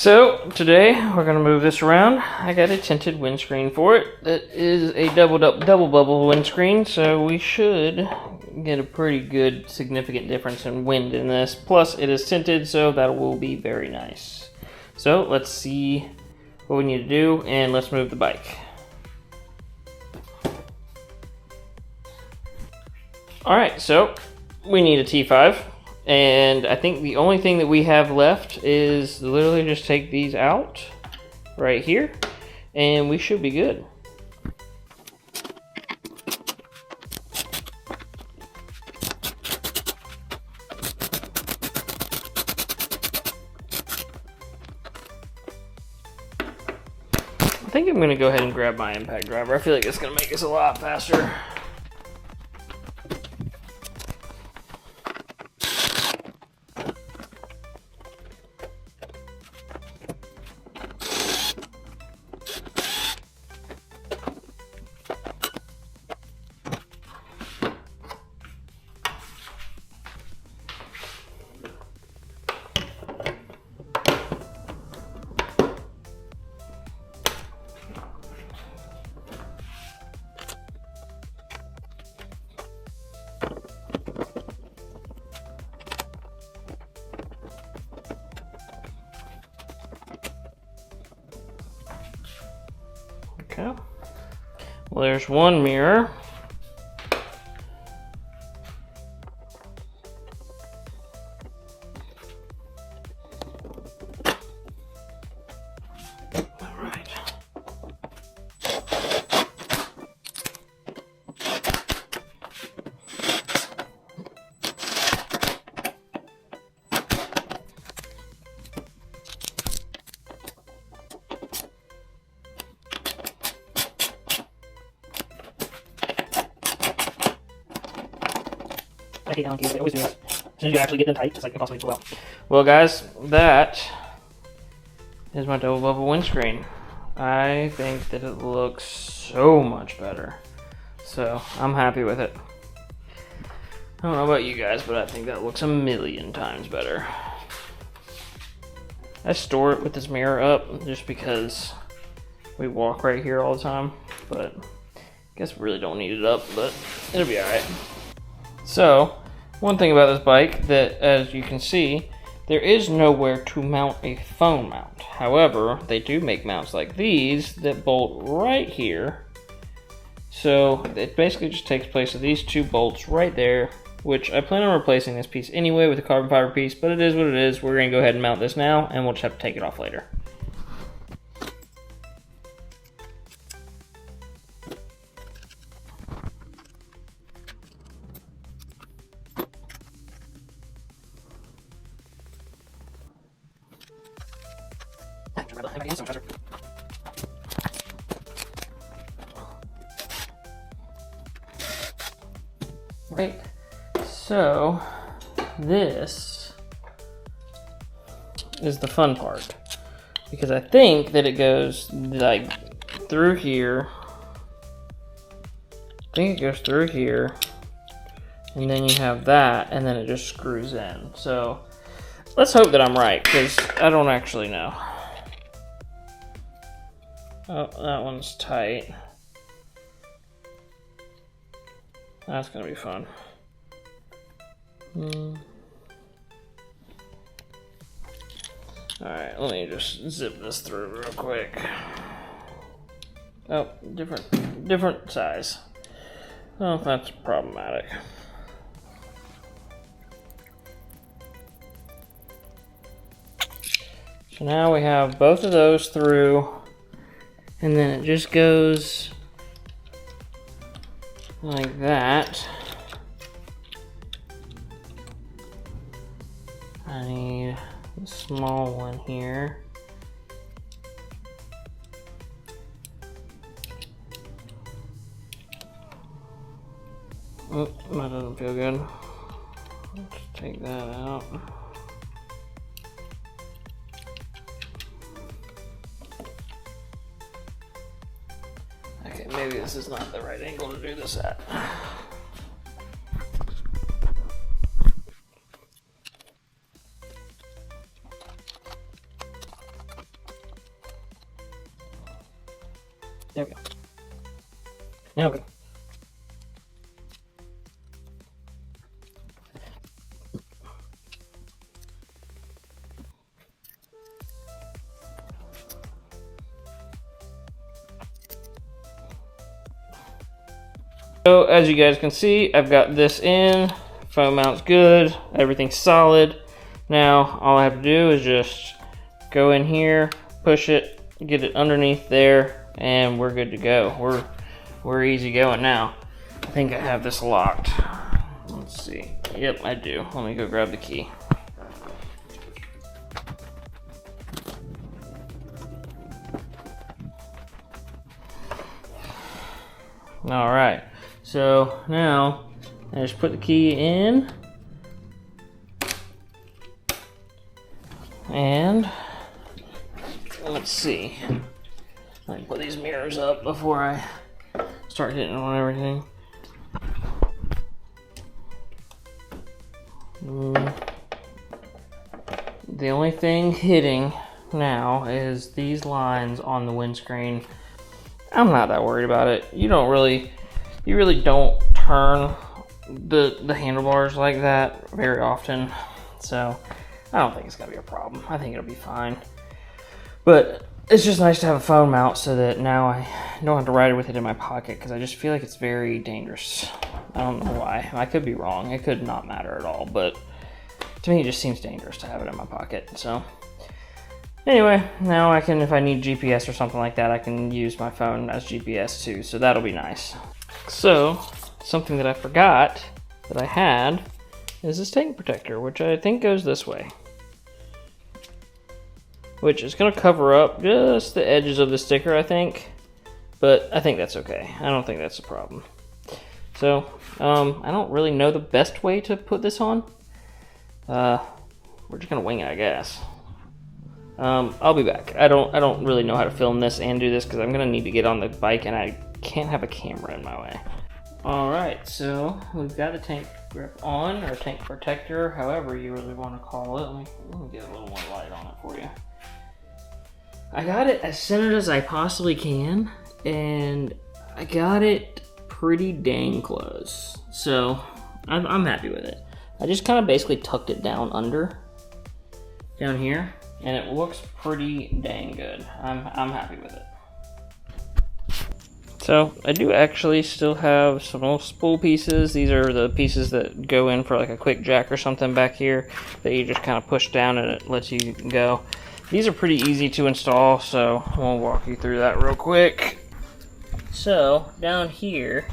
So today we're going to move this around. I got a tinted windscreen for it. That is a double bubble windscreen, so we should get a pretty good significant difference in wind in this. Plus it is tinted, so that will be very nice. So let's see what we need to do, and let's move the bike. Alright, so we need a T5. And I think the only thing that we have left is literally just take these out right here, and we should be good. I think I'm going to go ahead and grab my impact driver. I feel like it's going to make us a lot faster. Okay. Well, there's one mirror. All right. I hate donkeys, they always do this. As soon as you actually get them tight, it's like impossible to pull out. Well guys, that is my double bubble windscreen. I think that it looks so much better. So, I'm happy with it. I don't know about you guys, but I think that looks a million times better. I store it with this mirror up just because we walk right here all the time, but I guess we really don't need it up, but it'll be alright. So, one thing about this bike that, as you can see, there is nowhere to mount a phone mount. However, they do make mounts like these that bolt right here. So, it basically just takes place of these two bolts right there, which I plan on replacing this piece anyway with a carbon fiber piece, but it is what it is. We're going to go ahead and mount this now, and we'll just have to take it off later. Right, so this is the fun part, because I think that it goes like through here. I think it goes through here, and then you have that, and then it just screws in. So let's hope that I'm right, because I don't actually know. Oh, that one's tight. That's gonna be fun. Alright, let me just zip this through real quick. Oh, different size. Oh, that's problematic. So now we have both of those through, and then it just goes like that. I need a small one here. Oh, that doesn't feel good. Let's take that out. Okay, maybe this is not the right angle to do this at. There we go. Now we go. So as you guys can see, I've got this in, foam mount's good, everything's solid. Now all I have to do is just go in here, push it, get it underneath there, and we're good to go. We're easy going now. I think I have this locked. Let's see. Yep, I do. Let me go grab the key. All right. So now I just put the key in, and let's see. I can put these mirrors up before I start hitting on everything. The only thing hitting now is these lines on the windscreen. I'm not that worried about it. You really don't turn the handlebars like that very often, so I don't think it's gonna be a problem. I think it'll be fine. But it's just nice to have a phone mount so that now I don't have to ride it with it in my pocket, because I just feel like it's very dangerous. I don't know why. I could be wrong. It could not matter at all, but to me it just seems dangerous to have it in my pocket. So anyway, now I can, if I need GPS or something like that, I can use my phone as GPS too, so that'll be nice. So something that I forgot that I had is this tank protector, which I think goes this way, which is going to cover up just the edges of the sticker, I think, but I think that's okay. I don't think that's a problem. So I don't really know the best way to put this on. We're just gonna wing it, I guess. I'll be back. I don't really know how to film this and do this because I'm gonna need to get on the bike and I can't have a camera in my way. Alright, so we've got the tank grip on, or tank protector, however you really want to call it. Let me get a little more light on it for you. I got it as centered as I possibly can, and I got it pretty dang close. So I'm happy with it. I just kind of basically tucked it down here, and it looks pretty dang good. I'm happy with it. So I do actually still have some little spool pieces. These are the pieces that go in for like a quick jack or something back here that you just kind of push down and it lets you go. These are pretty easy to install, so we'll walk you through that real quick. So down here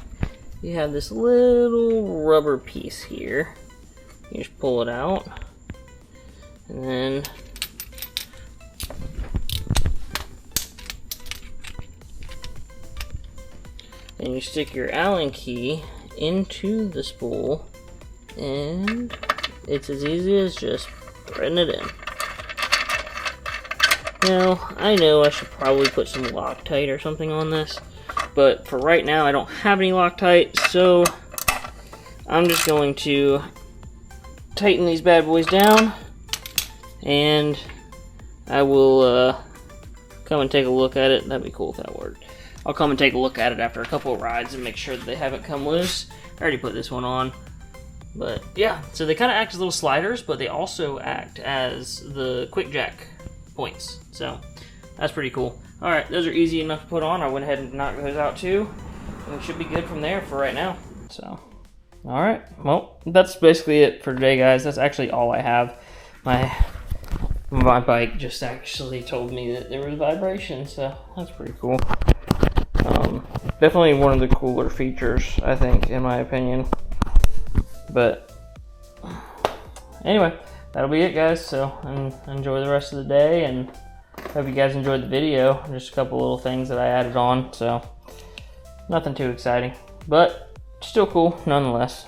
you have this little rubber piece here. You just pull it out, and then you stick your Allen key into the spool, and it's as easy as just threading it in. Now, I know I should probably put some Loctite or something on this, but for right now I don't have any Loctite, so I'm just going to tighten these bad boys down, and I will come and take a look at it. That'd be cool if that worked. I'll come and take a look at it after a couple of rides and make sure that they haven't come loose. I already put this one on, but yeah, so they kind of act as little sliders, but they also act as the quick jack points, so that's pretty cool. Alright, those are easy enough to put on. I went ahead and knocked those out too, and we should be good from there for right now. So alright, well, that's basically it for today, guys. That's actually all I have. My bike just actually told me that there was vibration, so that's pretty cool. Definitely one of the cooler features, I think, in my opinion. But anyway, that'll be it, guys. So enjoy the rest of the day, and hope you guys enjoyed the video. Just a couple little things that I added on, so nothing too exciting, but still cool nonetheless.